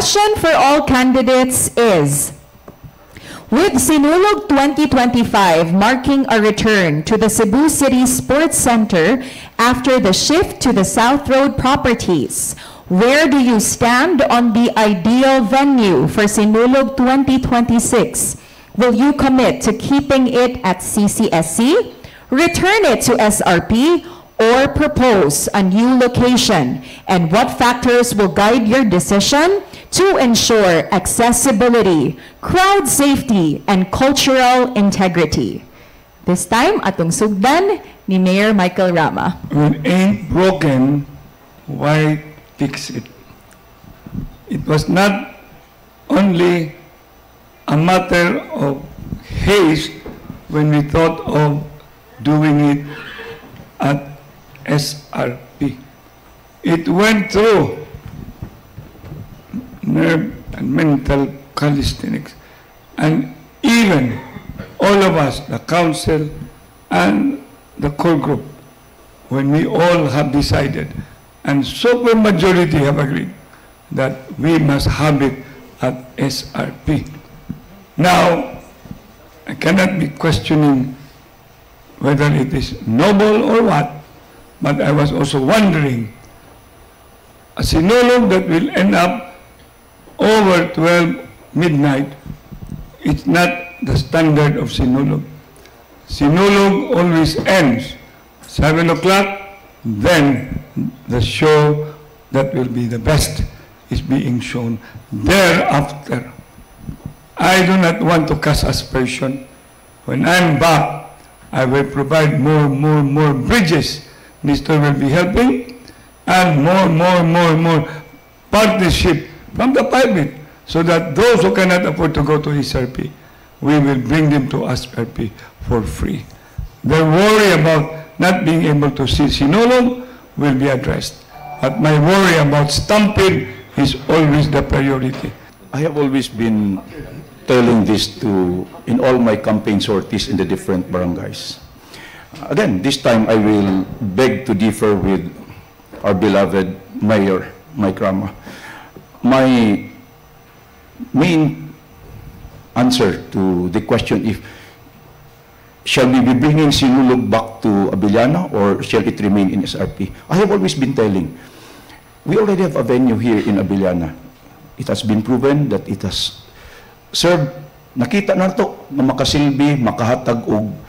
question for all candidates is, with Sinulog 2025 marking a return to the Cebu City Sports Center after the shift to the South Road properties, where do you stand on the ideal venue for Sinulog 2026? Will you commit to keeping it at CCSC, return it to SRP, or propose a new location? And what factors will guide your decision to ensure accessibility, crowd safety, and cultural integrity? This time, atong sugdan ni Mayor Michael Rama. When it ain't broken, why fix it? It was not only a matter of haste when we thought of doing it at SRP. It went through nerve and mental calisthenics, and even all of us, the council and the core group, when we all have decided and super majority have agreed that we must have it at SRP. Now, I cannot be questioning whether it is noble or what, but I was also wondering, a Sinulog that will end up over 12 midnight, it's not the standard of Sinulog. Sinulog always ends 7 o'clock, then the show that will be the best is being shown thereafter. I do not want to cast aspersion. When I'm back, I will provide more bridges. Mr. will be helping, and more partnership from the private, so that those who cannot afford to go to SRP, we will bring them to SRP for free. Their worry about not being able to see Sinulog will be addressed. But my worry about Stampede is always the priority. I have always been telling this in all my campaign sorties in the different barangays. Again, this time I will beg to differ with our beloved Mayor Mike Rama. My main answer to the question, if shall we be bringing Sinulog back to Abiliana or shall it remain in SRP? I have always been telling, we already have a venue here in Abiliana. It has been proven that it has served, nakita na ito, na makasilbi, makahatag og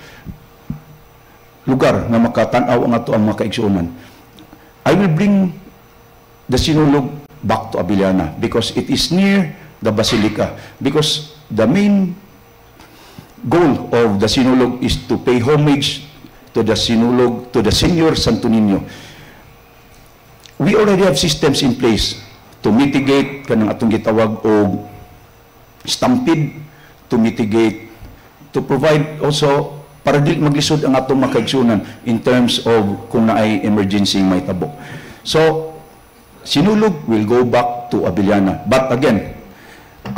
lugar na makatanaw ang ato ang mga kaigsuonan. I will bring the Sinulog back to Abiliana because it is near the Basilica. Because the main goal of the Sinulog is to pay homage to the Sinulog, to the Senior Santo Niño. We already have systems in place to mitigate kanang atong gitawag og stampede, to mitigate, to provide also para di maglisod ang atong makaigsunan in terms of kung naay emergency may tabo. So, Sinulog will go back to Abiliana. But again,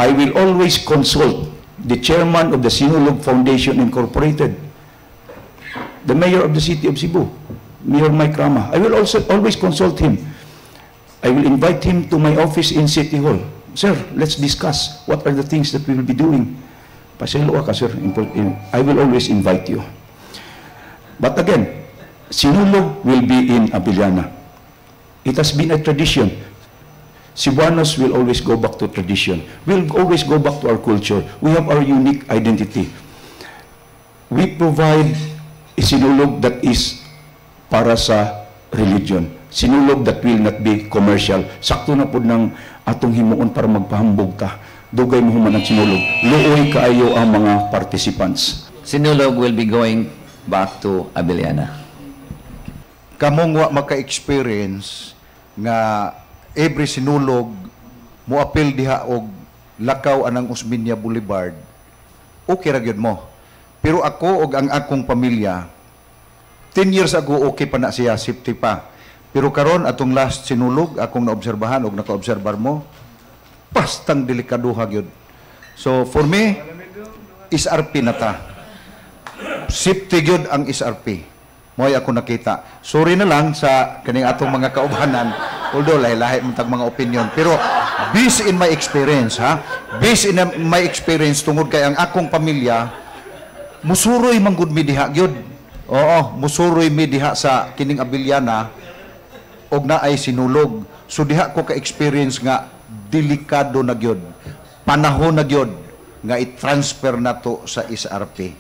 I will always consult the chairman of the Sinulog Foundation Incorporated, the mayor of the city of Cebu, Mayor Mike Rama. I will also always consult him. I will invite him to my office in City Hall. Sir, let's discuss what are the things that we will be doing. Paselo ka, sir. I will always invite you. But again, Sinulog will be in Abiliana. It has been a tradition. Cebuanos will always go back to tradition. We'll always go back to our culture. We have our unique identity. We provide a Sinulog that is para sa religion. Sinulog that will not be commercial. Sakto na po ng atong himuon para magpahambog ta. Dugay mo human ang Sinulog. Luoy kaayo ang mga participants. Sinulog will be going back to Abiliana. Kamong wa maka-experience nga every Sinulog mo apil diha og lakaw anang Osmeña Boulevard, okay ra gyud mo. Pero ako og ang akong pamilya 10 years ago okay pa na siya, safety pa. Pero karon atong last Sinulog akong naobserbahan og nakaobserbar mo, pastang delikaduha gyud. So for me, SRP na ta. Safety gyud ang SRP. Mo'y ako nakita. Sorry na lang sa kaning atong mga kaubanan, although lahi-lahi man tag mga opinion. Pero based in my experience, ha? Based in my experience, tungod kay ang akong pamilya, musuroy manggod mi diha gyud. Oo, musuroy mi diha sa kining Abiliana og naay sinulog. So diha ko ka experience nga delikado na gyud. Panahon na gyud nga i-transfer na to sa SRP.